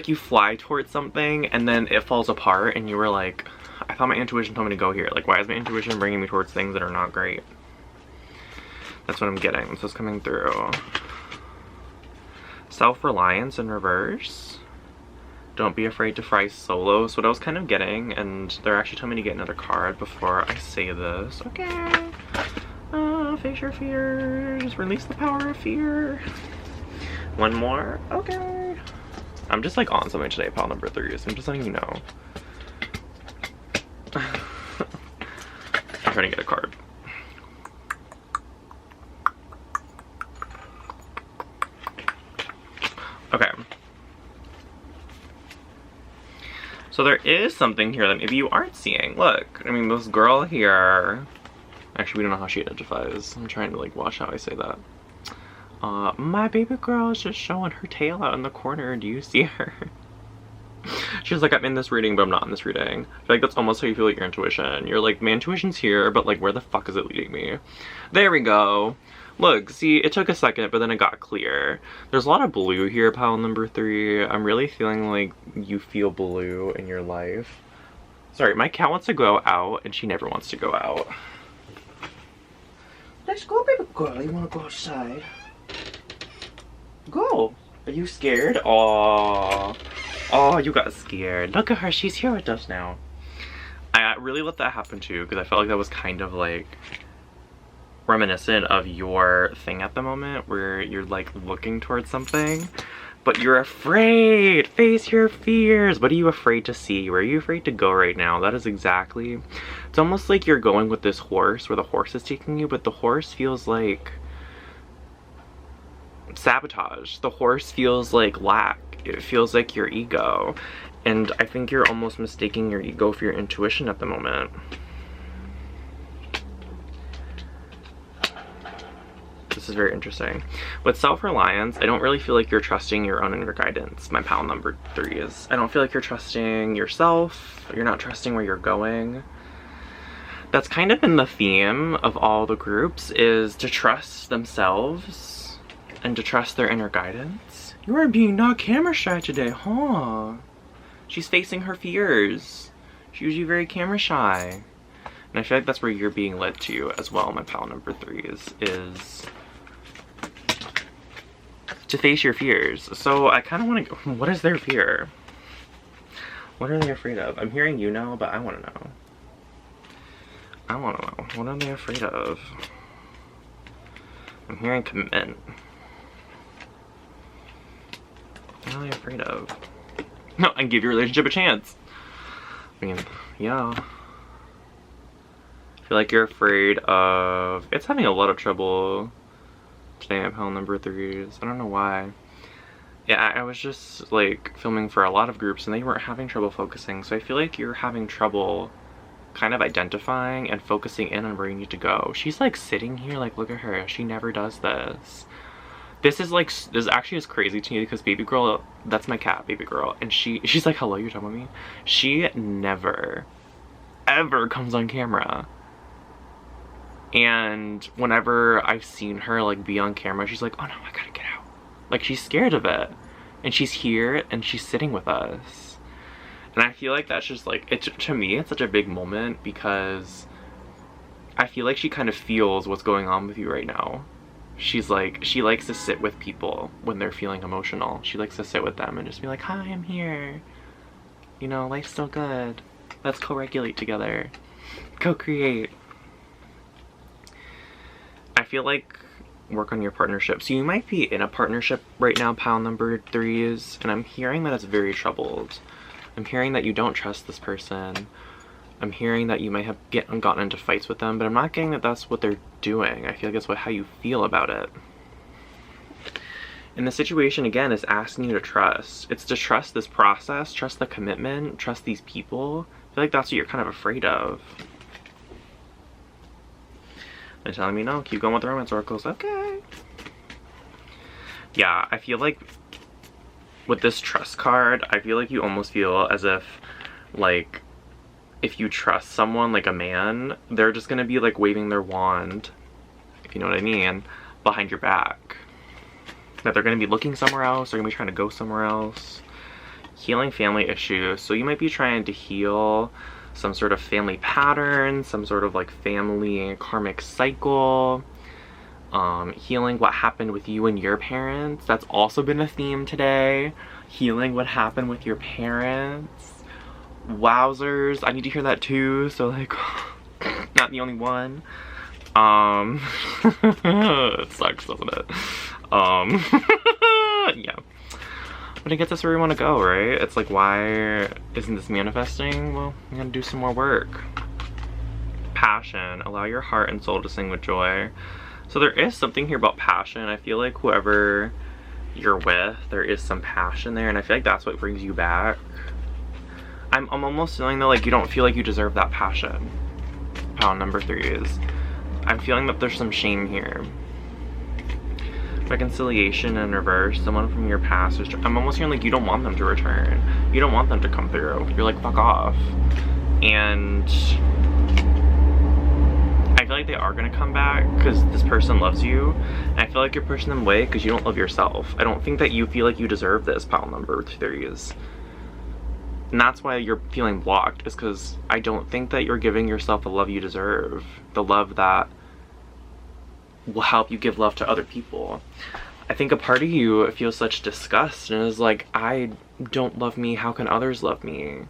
you fly towards something and then it falls apart, and you were like, I thought my intuition told me to go here. Like, why is my intuition bringing me towards things that are not great? That's what I'm getting. This is coming through. Self-reliance in reverse. Don't be afraid to fly solo. So what I was kind of getting, and they're actually telling me to get another card before I say this. Okay. Face your fears. Release the power of fear. One more. Okay. I'm just like on something today, pile number 3, so I'm just letting you know. I'm trying to get a card. Okay. So there is something here that maybe you aren't seeing. Look, I mean, this girl here, actually we don't know how she identifies. I'm trying to like watch how I say that. My baby girl is just showing her tail out in the corner. Do you see her? She's like, I'm in this reading, but I'm not in this reading. I feel like that's almost how you feel like your intuition. You're like, my intuition's here, but like, where the fuck is it leading me? There we go. Look, see, it took a second, but then it got clear. There's a lot of blue here, pile number 3. I'm really feeling like you feel blue in your life. Sorry, my cat wants to go out, and she never wants to go out. Let's go, baby girl. You want to go outside? Go. Are you scared? Aww. Oh, you got scared. Look at her. She's here with us now. I really let that happen too, because I felt like that was kind of like reminiscent of your thing at the moment, where you're like looking towards something, but you're afraid. Face your fears. What are you afraid to see? Where are you afraid to go right now? That is exactly. It's almost like you're going with this horse, where the horse is taking you, but the horse feels like sabotage. The horse feels like lack. It feels like your ego. And I think you're almost mistaking your ego for your intuition at the moment. This is very interesting. With self-reliance, I don't really feel like you're trusting your own inner guidance. My pile number 3 is, I don't feel like you're trusting yourself. You're not trusting where you're going. That's kind of been the theme of all the groups, is to trust themselves and to trust their inner guidance. You are being not camera shy today, huh? She's facing her fears. She's usually very camera shy. And I feel like that's where you're being led to as well. My pile number 3 is to face your fears. So I kind of want to go, what is their fear? What are they afraid of? I'm hearing you know, but I want to know. I want to know. What are they afraid of? I'm hearing commitment. What are they afraid of? No, and give your relationship a chance. I mean, yeah. I feel like you're afraid of, it's having a lot of trouble today at pile number 3s. I don't know why. Yeah, I was just like filming for a lot of groups and they weren't having trouble focusing. So I feel like you're having trouble kind of identifying and focusing in on where you need to go. She's like sitting here like, look at her. She never does this. This actually is crazy to me because baby girl, that's my cat, baby girl, and she's like, hello, you're talking about me? She never, ever comes on camera. And whenever I've seen her like be on camera, she's like, oh no, I gotta get out. Like, she's scared of it. And she's here and she's sitting with us. And I feel like that's just like, to me, it's such a big moment because I feel like she kind of feels what's going on with you right now. She's like, she likes to sit with people when they're feeling emotional. She likes to sit with them and just be like, hi, I'm here. You know, life's so good. Let's co-regulate together. Co-create. I feel like work on your partnership. So you might be in a partnership right now, pile number 3s, and I'm hearing that it's very troubled. I'm hearing that you don't trust this person. I'm hearing that you might have gotten into fights with them, but I'm not getting that that's what they're doing. I feel like that's how you feel about it. And the situation, again, is asking you to trust. It's to trust this process, trust the commitment, trust these people. I feel like that's what you're kind of afraid of. They're telling me, no, keep going with the romance oracles. Okay. Yeah, I feel like with this trust card, I feel like you almost feel as if, like, if you trust someone, like a man, they're just gonna be like waving their wand, if you know what I mean, behind your back. That they're gonna be looking somewhere else, they're gonna be trying to go somewhere else. Healing family issues. So you might be trying to heal some sort of family pattern, some sort of like family karmic cycle. Healing what happened with you and your parents. That's also been a theme today. Healing what happened with your parents. Wowzers, I need to hear that too, so like, not the only one. It sucks, doesn't it? Yeah. But it gets us where we want to go, right? It's like, why isn't this manifesting? Well, I'm gonna do some more work. Passion, allow your heart and soul to sing with joy. So there is something here about passion. I feel like whoever you're with, there is some passion there, and I feel like that's what brings you back. I'm almost feeling though like you don't feel like you deserve that passion. Pile number 3s. I'm feeling that there's some shame here. Reconciliation in reverse. Someone from your past is, I'm almost feeling like you don't want them to return. You don't want them to come through. You're like, fuck off. And I feel like they are gonna come back because this person loves you. And I feel like you're pushing them away because you don't love yourself. I don't think that you feel like you deserve this, pile number 3s. And that's why you're feeling blocked, is because I don't think that you're giving yourself the love you deserve. The love that will help you give love to other people. I think a part of you feels such disgust and is like, I don't love me, how can others love me?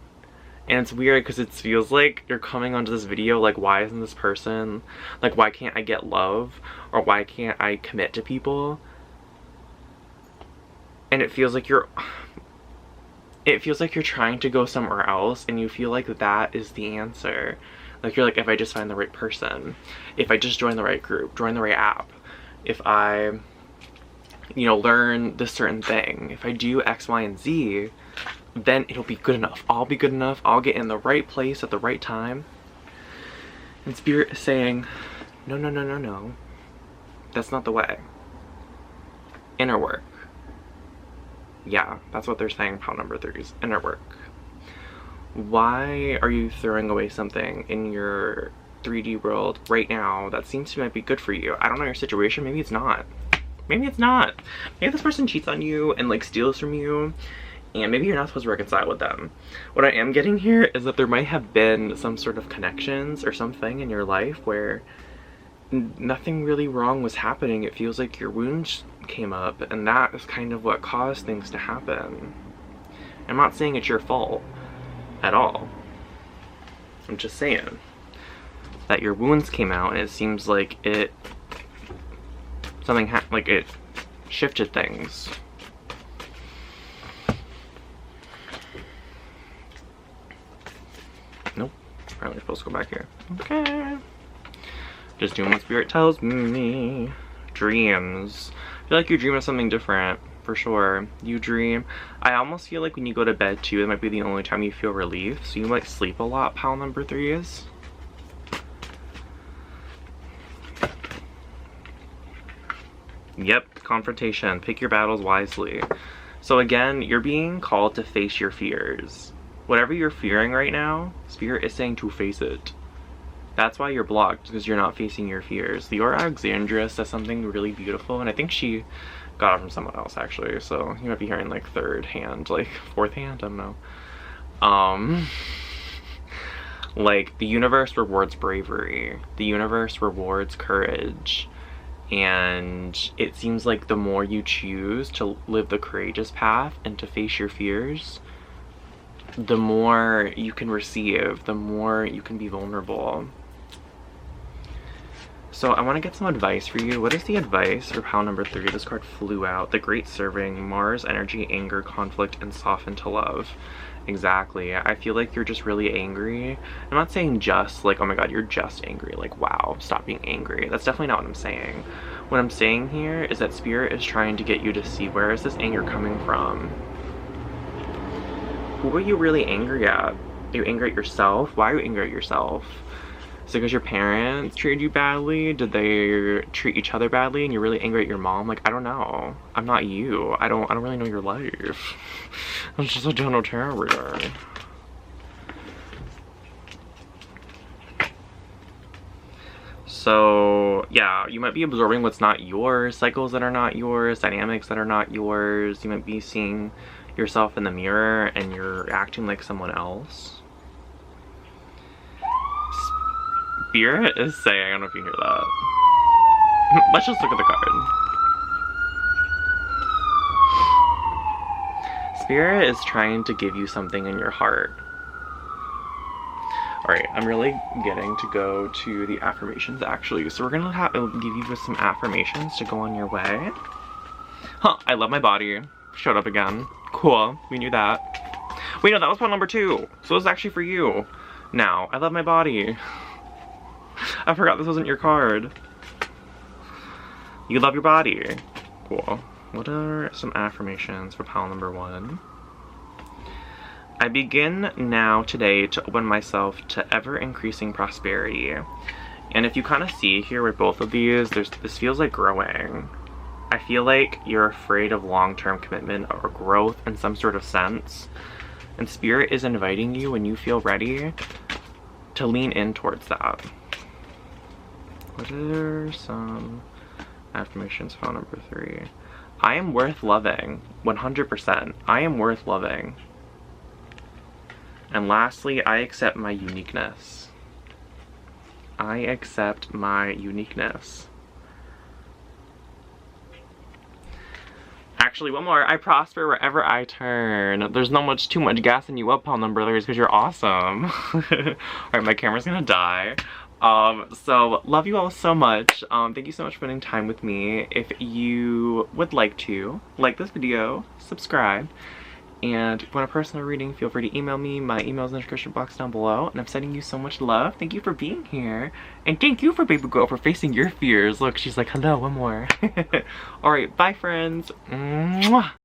And it's weird because it feels like you're coming onto this video like, why isn't this person, like, why can't I get love? Or why can't I commit to people? And it feels like you're trying to go somewhere else, and you feel like that is the answer. Like, you're like, if I just find the right person, if I just join the right group, join the right app, if I, you know, learn this certain thing, if I do X, Y, and Z, then it'll be good enough. I'll be good enough. I'll get in the right place at the right time. And Spirit is saying, no, no, no, no, no. That's not the way. Inner work. Yeah, that's what they're saying, pile number 3s. Inner work. Why are you throwing away something in your 3D world right now that seems to might be good for you? I don't know your situation. Maybe it's not. Maybe it's not. Maybe this person cheats on you and like steals from you, and maybe you're not supposed to reconcile with them. What I am getting here is that there might have been some sort of connections or something in your life where nothing really wrong was happening. It feels like your wounds came up, and that is kind of what caused things to happen. I'm not saying it's your fault at all. I'm just saying that your wounds came out, and it seems like it shifted things. Nope. Apparently supposed to go back here. Okay. Just doing what Spirit tells me. Dreams. I feel like you dream of something different, for sure. You dream. I almost feel like when you go to bed too, it might be the only time you feel relief. So you might sleep a lot, pile number 3s. Yep, confrontation. Pick your battles wisely. So again, you're being called to face your fears. Whatever you're fearing right now, Spirit is saying to face it. That's why you're blocked, because you're not facing your fears. Leora Alexandria says something really beautiful, and I think she got it from someone else, actually. So you might be hearing like third hand, like fourth hand, I don't know. Like, the universe rewards bravery. The universe rewards courage. And it seems like the more you choose to live the courageous path and to face your fears, the more you can receive, the more you can be vulnerable. So I want to get some advice for you. What is the advice for pile number 3? This card flew out. The Great Serving, Mars, energy, anger, conflict, and soften to love. Exactly. I feel like you're just really angry. I'm not saying just like, oh my god, you're just angry. Like, wow, stop being angry. That's definitely not what I'm saying. What I'm saying here is that Spirit is trying to get you to see, where is this anger coming from? Who are you really angry at? Are you angry at yourself? Why are you angry at yourself? Is it because your parents treated you badly? Did they treat each other badly and you're really angry at your mom? Like, I don't know. I'm not you. I don't really know your life. I'm just a general tarot reader. So, yeah, you might be absorbing what's not yours, cycles that are not yours, dynamics that are not yours. You might be seeing yourself in the mirror and you're acting like someone else. Spirit is saying, I don't know if you hear that. Let's just look at the card. Spirit is trying to give you something in your heart. Alright, I'm really getting to go to the affirmations actually. So we're gonna give you some affirmations to go on your way. Huh, I love my body. Showed up again. Cool, we knew that. Wait, no, that was pile number 2. So it was actually for you. Now, I love my body. I forgot this wasn't your card. You love your body. Cool. What are some affirmations for pile number 1? I begin now today to open myself to ever-increasing prosperity. And if you kind of see here with both of these, this feels like growing. I feel like you're afraid of long-term commitment or growth in some sort of sense. And Spirit is inviting you, when you feel ready, to lean in towards that. What are some affirmations for number 3? I am worth loving. 100%. I am worth loving. And lastly, I accept my uniqueness. I accept my uniqueness. Actually, one more. I prosper wherever I turn. There's not too much gassing you up, pile number 3, because you're awesome. Alright, my camera's gonna die. So love you all so much. Thank you so much for spending time with me. If you would like to like this video, subscribe, and if you want a personal reading, feel free to email me. My email is in the description box down below, and I'm sending you so much love. Thank you for being here, and thank you for baby girl for facing your fears. Look, she's like, hello, one more. All right, bye friends. Mwah.